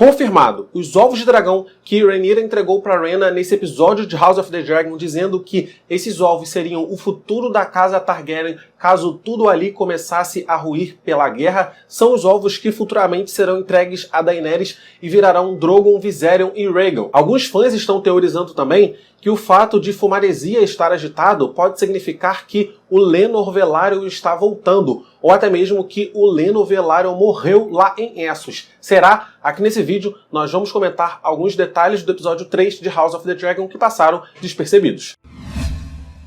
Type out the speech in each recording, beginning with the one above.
Confirmado, os ovos de dragão que Rhaenyra entregou para Rhaena nesse episódio de House of the Dragon, dizendo que esses ovos seriam o futuro da casa Targaryen caso tudo ali começasse a ruir pela guerra, são os ovos que futuramente serão entregues a Daenerys e virarão Drogon, Viserion e Rhaegal. Alguns fãs estão teorizando também que o fato de Fumaresia estar agitado pode significar que o Laenor Velaryon está voltando, ou até mesmo que o Laenor Velaryon morreu lá em Essos. Será? Aqui nesse vídeo nós vamos comentar alguns detalhes do episódio 3 de House of the Dragon que passaram despercebidos.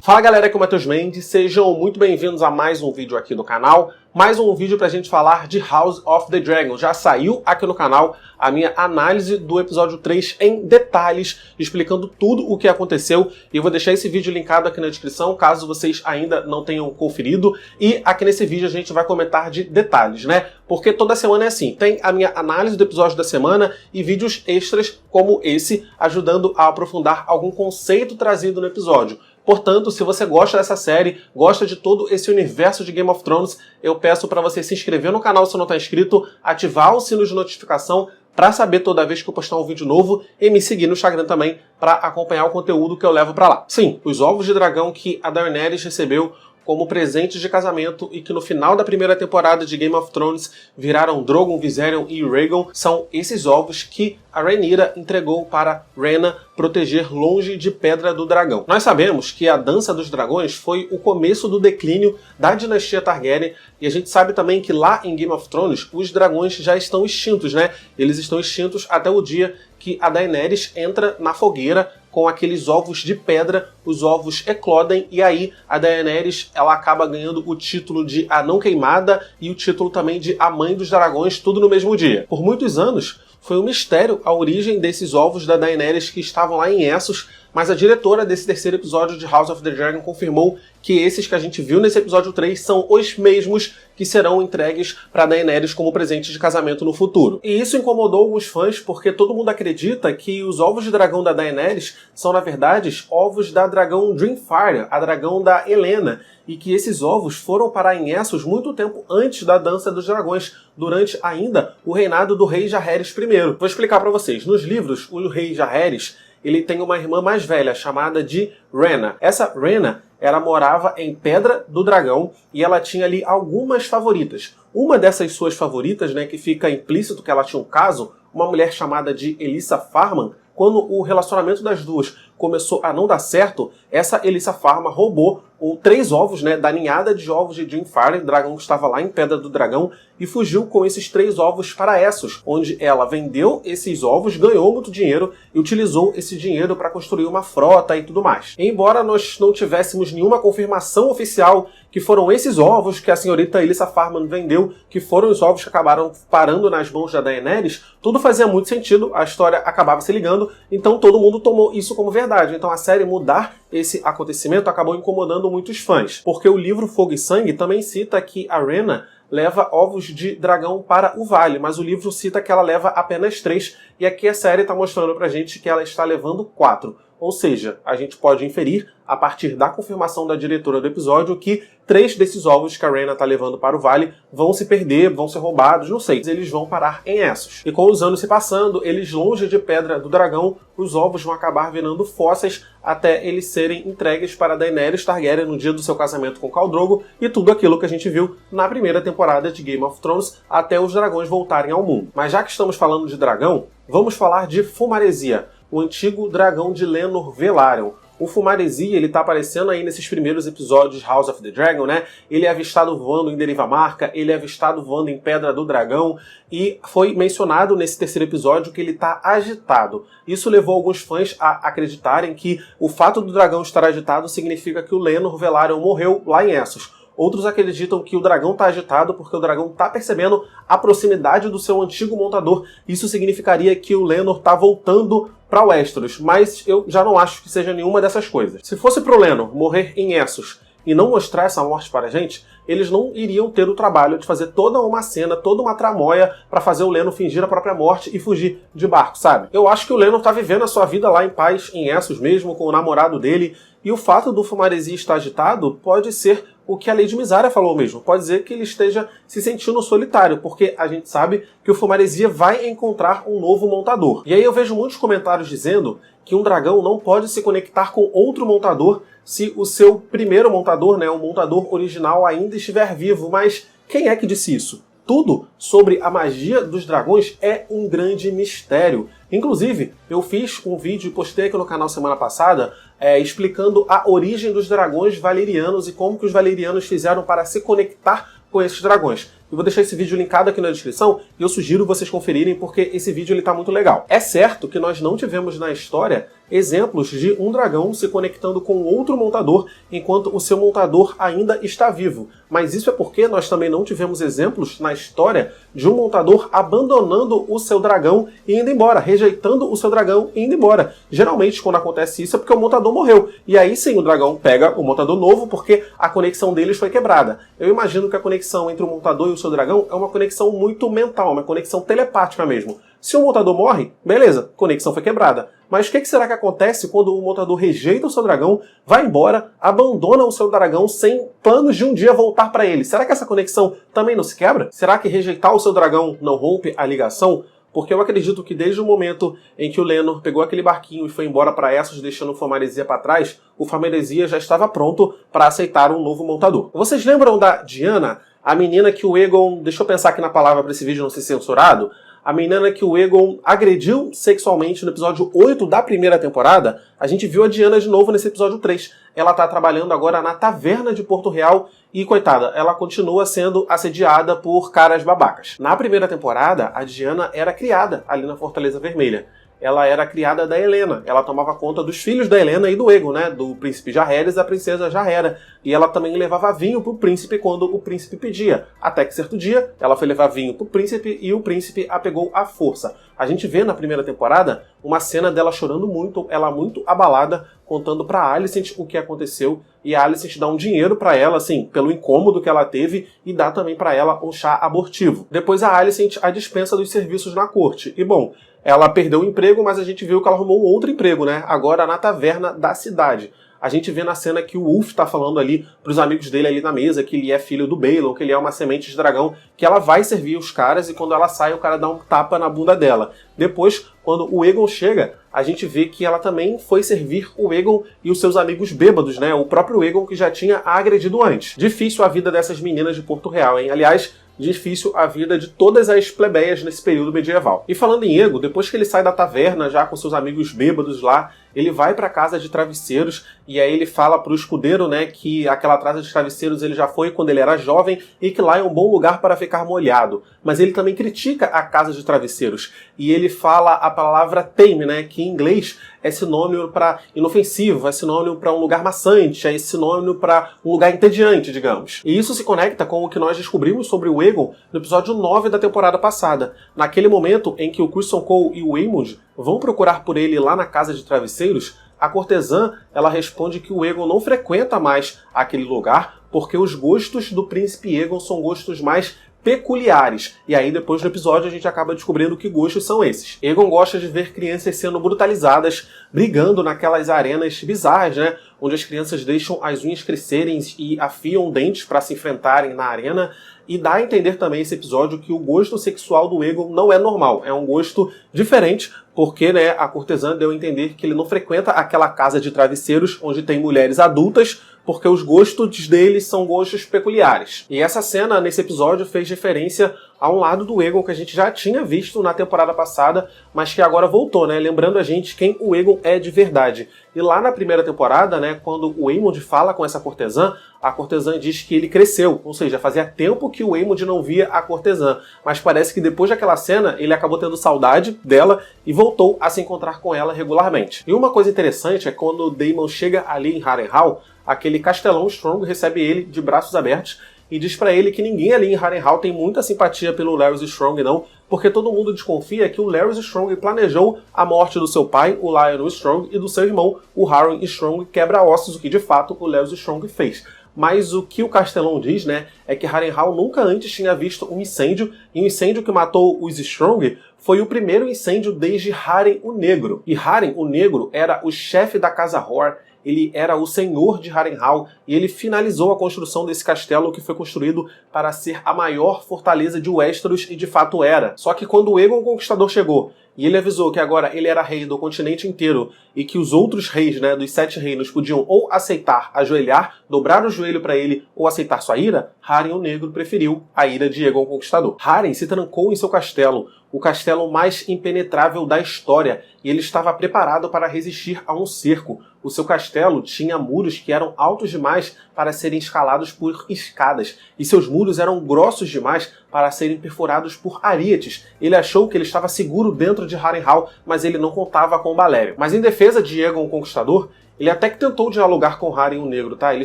Fala galera, aqui é o Matheus Mendes, sejam muito bem-vindos a mais um vídeo aqui no canal. Mais um vídeo pra gente falar de House of the Dragon. Já saiu aqui no canal a minha análise do episódio 3 em detalhes, explicando tudo o que aconteceu. E eu vou deixar esse vídeo linkado aqui na descrição, caso vocês ainda não tenham conferido. E aqui nesse vídeo a gente vai comentar de detalhes, né? Porque toda semana é assim, tem a minha análise do episódio da semana e vídeos extras como esse, ajudando a aprofundar algum conceito trazido no episódio. Portanto, se você gosta dessa série, gosta de todo esse universo de Game of Thrones, eu peço para você se inscrever no canal se não está inscrito, ativar o sino de notificação para saber toda vez que eu postar um vídeo novo e me seguir no Instagram também para acompanhar o conteúdo que eu levo para lá. Sim, os ovos de dragão que a Daenerys recebeu como presentes de casamento e que no final da primeira temporada de Game of Thrones viraram Drogon, Viserion e Rhaegal, são esses ovos que a Rhaenyra entregou para Rhaena proteger longe de Pedra do Dragão. Nós sabemos que a Dança dos Dragões foi o começo do declínio da dinastia Targaryen e a gente sabe também que lá em Game of Thrones os dragões já estão extintos, né? Eles estão extintos até o dia que a Daenerys entra na fogueira com aqueles ovos de pedra, os ovos eclodem, e aí a Daenerys ela acaba ganhando o título de a não queimada e o título também de a mãe dos dragões, tudo no mesmo dia. Por muitos anos foi um mistério a origem desses ovos da Daenerys que estavam lá em Essos, mas a diretora desse terceiro episódio de House of the Dragon confirmou que esses que a gente viu nesse episódio 3 são os mesmos que serão entregues para Daenerys como presente de casamento no futuro. E isso incomodou alguns fãs porque todo mundo acredita que os ovos de dragão da Daenerys são, na verdade, ovos da dragão Dreamfire, a dragão da Helaena, e que esses ovos foram parar em Essos muito tempo antes da Dança dos Dragões, durante ainda o reinado do rei Jaehaerys I. Vou explicar para vocês. Nos livros, o rei Jaehaerys ele tem uma irmã mais velha, chamada de Rhaena. Essa Rhaena, ela morava em Pedra do Dragão e ela tinha ali algumas favoritas. Uma dessas suas favoritas, né, que fica implícito que ela tinha um caso, uma mulher chamada de Elissa Farman, quando o relacionamento das duas começou a não dar certo, essa Elissa Farman roubou 3 ovos, né, da ninhada de ovos de Dreamfire, dragão que estava lá em Pedra do Dragão, e fugiu com esses 3 ovos para Essos, onde ela vendeu esses ovos, ganhou muito dinheiro e utilizou esse dinheiro para construir uma frota e tudo mais. Embora nós não tivéssemos nenhuma confirmação oficial que foram esses ovos que a senhorita Elissa Farman vendeu, que foram os ovos que acabaram parando nas mãos da Daenerys, tudo fazia muito sentido, a história acabava se ligando, então todo mundo tomou isso como verdade. Então a série mudar esse acontecimento acabou incomodando muitos fãs, porque o livro Fogo e Sangue também cita que a Rhaena leva ovos de dragão para o vale, mas o livro cita que ela leva apenas 3, e aqui a série está mostrando pra gente que ela está levando 4. Ou seja, a gente pode inferir, a partir da confirmação da diretora do episódio, que 3 desses ovos que a Rhaena está levando para o vale vão se perder, vão ser roubados, não sei. Eles vão parar em Essos. E com os anos se passando, eles longe de Pedra do Dragão, os ovos vão acabar virando fósseis até eles serem entregues para Daenerys Targaryen no dia do seu casamento com Khal Drogo e tudo aquilo que a gente viu na primeira temporada de Game of Thrones até os dragões voltarem ao mundo. Mas já que estamos falando de dragão, vamos falar de Fumaresia, o antigo dragão de Laenor Velaryon. O Fumaresia, ele tá aparecendo aí nesses primeiros episódios de House of the Dragon, né? Ele é avistado voando em Derivamarca, ele é avistado voando em Pedra do Dragão, e foi mencionado nesse terceiro episódio que ele tá agitado. Isso levou alguns fãs a acreditarem que o fato do dragão estar agitado significa que o Laenor Velaryon morreu lá em Essos. Outros acreditam que o dragão está agitado porque o dragão está percebendo a proximidade do seu antigo montador. Isso significaria que o Laenor está voltando para Westeros, mas eu já não acho que seja nenhuma dessas coisas. Se fosse pro Laenor morrer em Essos e não mostrar essa morte para a gente, eles não iriam ter o trabalho de fazer toda uma cena, toda uma tramóia para fazer o Laenor fingir a própria morte e fugir de barco, sabe? Eu acho que o Laenor tá vivendo a sua vida lá em paz, em Essos mesmo, com o namorado dele, e o fato do Fumaresia estar agitado pode ser o que a Lady Mysaria falou mesmo. Pode dizer que ele esteja se sentindo solitário, porque a gente sabe que o Fumaresia vai encontrar um novo montador. E aí eu vejo muitos comentários dizendo que um dragão não pode se conectar com outro montador se o seu primeiro montador, né, o montador original, ainda estiver vivo. Mas quem é que disse isso? Tudo sobre a magia dos dragões é um grande mistério. Inclusive, eu fiz um vídeo e postei aqui no canal semana passada explicando a origem dos dragões valerianos e como que os valerianos fizeram para se conectar com esses dragões. Eu vou deixar esse vídeo linkado aqui na descrição e eu sugiro vocês conferirem porque esse vídeo está muito legal. É certo que nós não tivemos na história exemplos de um dragão se conectando com outro montador enquanto o seu montador ainda está vivo. Mas isso é porque nós também não tivemos exemplos na história de um montador abandonando o seu dragão e indo embora, rejeitando o seu dragão e indo embora. Geralmente, quando acontece isso, é porque o montador morreu. E aí sim, o dragão pega o montador novo porque a conexão deles foi quebrada. Eu imagino que a conexão entre o montador e o seu dragão é uma conexão muito mental, uma conexão telepática mesmo. Se o montador morre, beleza, conexão foi quebrada. Mas o que será que acontece quando o montador rejeita o seu dragão, vai embora, abandona o seu dragão sem planos de um dia voltar para ele? Será que essa conexão também não se quebra? Será que rejeitar o seu dragão não rompe a ligação? Porque eu acredito que desde o momento em que o Lenor pegou aquele barquinho e foi embora para Essos, deixando o Fumaresia para trás, o Fumaresia já estava pronto para aceitar um novo montador. Vocês lembram da Diana, a menina que o Aegon, deixa eu pensar aqui na palavra para esse vídeo não ser censurado, a menina que o Aegon agrediu sexualmente no episódio 8 da primeira temporada? A gente viu a Diana de novo nesse episódio 3. Ela tá trabalhando agora na taverna de Porto Real e, coitada, ela continua sendo assediada por caras babacas. Na primeira temporada, a Diana era criada ali na Fortaleza Vermelha. Ela era criada da Helena. Ela tomava conta dos filhos da Helena e do Aegon, né? Do príncipe Jaehaerys e da princesa Jaehaera. E ela também levava vinho pro príncipe quando o príncipe pedia. Até que certo dia, ela foi levar vinho pro príncipe e o príncipe a pegou à força. A gente vê na primeira temporada uma cena dela chorando muito, ela muito abalada, contando pra Alicent o que aconteceu. E a Alicent dá um dinheiro pra ela, assim, pelo incômodo que ela teve, e dá também pra ela um chá abortivo. Depois a Alicent a dispensa dos serviços na corte. E bom, ela perdeu o emprego, mas a gente viu que ela arrumou um outro emprego, né? Agora na taverna da cidade. A gente vê na cena que o Wolf tá falando ali pros amigos dele ali na mesa que ele é filho do Balon, que ele é uma semente de dragão, que ela vai servir os caras e quando ela sai o cara dá um tapa na bunda dela. Depois, quando o Aegon chega, a gente vê que ela também foi servir o Aegon e os seus amigos bêbados, né? O próprio Aegon que já tinha a agredido antes. Difícil a vida dessas meninas de Porto Real, hein? Aliás, difícil a vida de todas as plebeias nesse período medieval. E falando em Aegon, depois que ele sai da taverna já com seus amigos bêbados lá, ele vai para a casa de travesseiros e aí ele fala pro escudeiro, né, que aquela casa de travesseiros ele já foi quando ele era jovem e que lá é um bom lugar para ficar molhado. Mas ele também critica a casa de travesseiros e ele fala a palavra tame, né, que em inglês é sinônimo para inofensivo, é sinônimo para um lugar maçante, é sinônimo para um lugar entediante, digamos. E isso se conecta com o que nós descobrimos sobre o Aegon no episódio 9 da temporada passada. Naquele momento em que o Criston Cole e o Aemond vão procurar por ele lá na casa de travesseiros, a cortesã ela responde que o Aegon não frequenta mais aquele lugar porque os gostos do príncipe Aegon são gostos mais peculiares. E aí depois no episódio a gente acaba descobrindo que gostos são esses. Aegon gosta de ver crianças sendo brutalizadas, brigando naquelas arenas bizarras, né? Onde as crianças deixam as unhas crescerem e afiam dentes para se enfrentarem na arena. E dá a entender também esse episódio que o gosto sexual do Aegon não é normal. É um gosto diferente, porque né, a cortesã deu a entender que ele não frequenta aquela casa de travesseiros onde tem mulheres adultas, porque os gostos deles são gostos peculiares. E essa cena, nesse episódio, fez referência a um lado do Aegon que a gente já tinha visto na temporada passada, mas que agora voltou, né? Lembrando a gente quem o Aegon é de verdade. E lá na primeira temporada, né, quando o Aemond fala com essa cortesã, a cortesã diz que ele cresceu, ou seja, fazia tempo que o Aemond não via a cortesã, mas parece que depois daquela cena ele acabou tendo saudade dela e voltou a se encontrar com ela regularmente. E uma coisa interessante é quando o Daemon chega ali em Harrenhal, aquele castelão Strong recebe ele de braços abertos e diz pra ele que ninguém ali em Harrenhal tem muita simpatia pelo Larys Strong não, porque todo mundo desconfia que o Larys Strong planejou a morte do seu pai, o Lyonel Strong, e do seu irmão, o Harren Strong, quebra-ossos, o que de fato o Larys Strong fez. Mas o que o Castelão diz, né, é que Harrenhal nunca antes tinha visto um incêndio, e o incêndio que matou os Strong foi o primeiro incêndio desde Harren o Negro. E Harren o Negro era o chefe da Casa Hoare, ele era o senhor de Harrenhal e ele finalizou a construção desse castelo que foi construído para ser a maior fortaleza de Westeros e de fato era. Só que quando o Aegon Conquistador chegou e ele avisou que agora ele era rei do continente inteiro e que os outros reis, dos 7 reinos, podiam ou aceitar ajoelhar, dobrar o joelho para ele, ou aceitar sua ira, Harren o Negro preferiu a ira de Aegon Conquistador. Harren se trancou em seu castelo, o castelo mais impenetrável da história, e ele estava preparado para resistir a um cerco. O seu castelo tinha muros que eram altos demais para serem escalados por escadas, e seus muros eram grossos demais para serem perfurados por arietes. Ele achou que ele estava seguro dentro de Harrenhal, mas ele não contava com Balerion. Mas em defesa de Aegon Conquistador, ele até que tentou dialogar com Harren o Negro, tá? Ele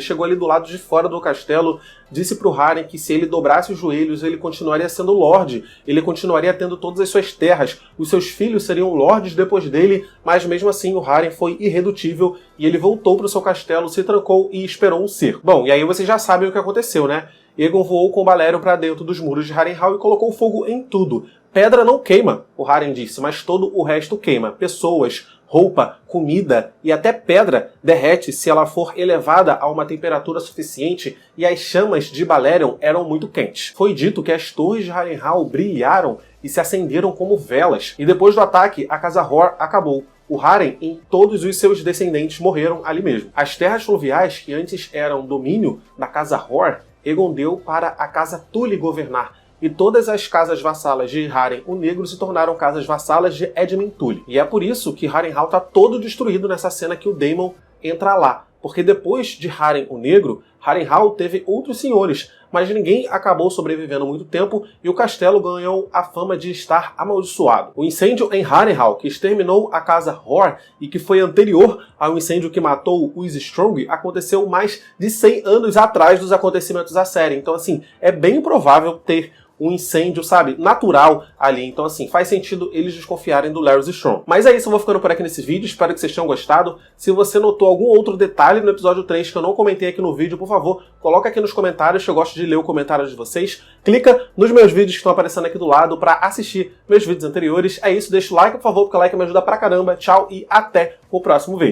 chegou ali do lado de fora do castelo, disse pro Harren que se ele dobrasse os joelhos, ele continuaria sendo Lorde, ele continuaria tendo todas as suas terras, os seus filhos seriam Lordes depois dele, mas mesmo assim o Harren foi irredutível e ele voltou pro seu castelo, se trancou e esperou um cerco. Bom, e aí vocês já sabem o que aconteceu, né? Aegon voou com Balerion para dentro dos muros de Harrenhal e colocou fogo em tudo. Pedra não queima, o Harren disse, mas todo o resto queima. Pessoas, roupa, comida e até pedra derrete se ela for elevada a uma temperatura suficiente e as chamas de Balerion eram muito quentes. Foi dito que as torres de Harrenhal brilharam e se acenderam como velas. E depois do ataque, a Casa Hoare acabou. O Harren e todos os seus descendentes morreram ali mesmo. As terras fluviais, que antes eram domínio da Casa Hoare, Aegon deu para a Casa Tully governar. E todas as casas vassalas de Harren o Negro se tornaram casas vassalas de Edmund Tully. E é por isso que Harrenhal está todo destruído nessa cena que o Daemon entra lá. Porque depois de Harren o Negro, Harrenhal teve outros senhores, mas ninguém acabou sobrevivendo muito tempo e o castelo ganhou a fama de estar amaldiçoado. O incêndio em Harrenhal, que exterminou a Casa Hoare e que foi anterior ao incêndio que matou os Strong, aconteceu mais de 100 anos atrás dos acontecimentos da série. Então, assim, é bem provável ter um incêndio, sabe, natural ali. Então, assim, faz sentido eles desconfiarem do Larys Strong. Mas é isso, eu vou ficando por aqui nesse vídeo. Espero que vocês tenham gostado. Se você notou algum outro detalhe no episódio 3 que eu não comentei aqui no vídeo, por favor, coloca aqui nos comentários, que eu gosto de ler o comentário de vocês. Clica nos meus vídeos que estão aparecendo aqui do lado para assistir meus vídeos anteriores. É isso, deixa o like, por favor, porque o like me ajuda pra caramba. Tchau e até o próximo vídeo.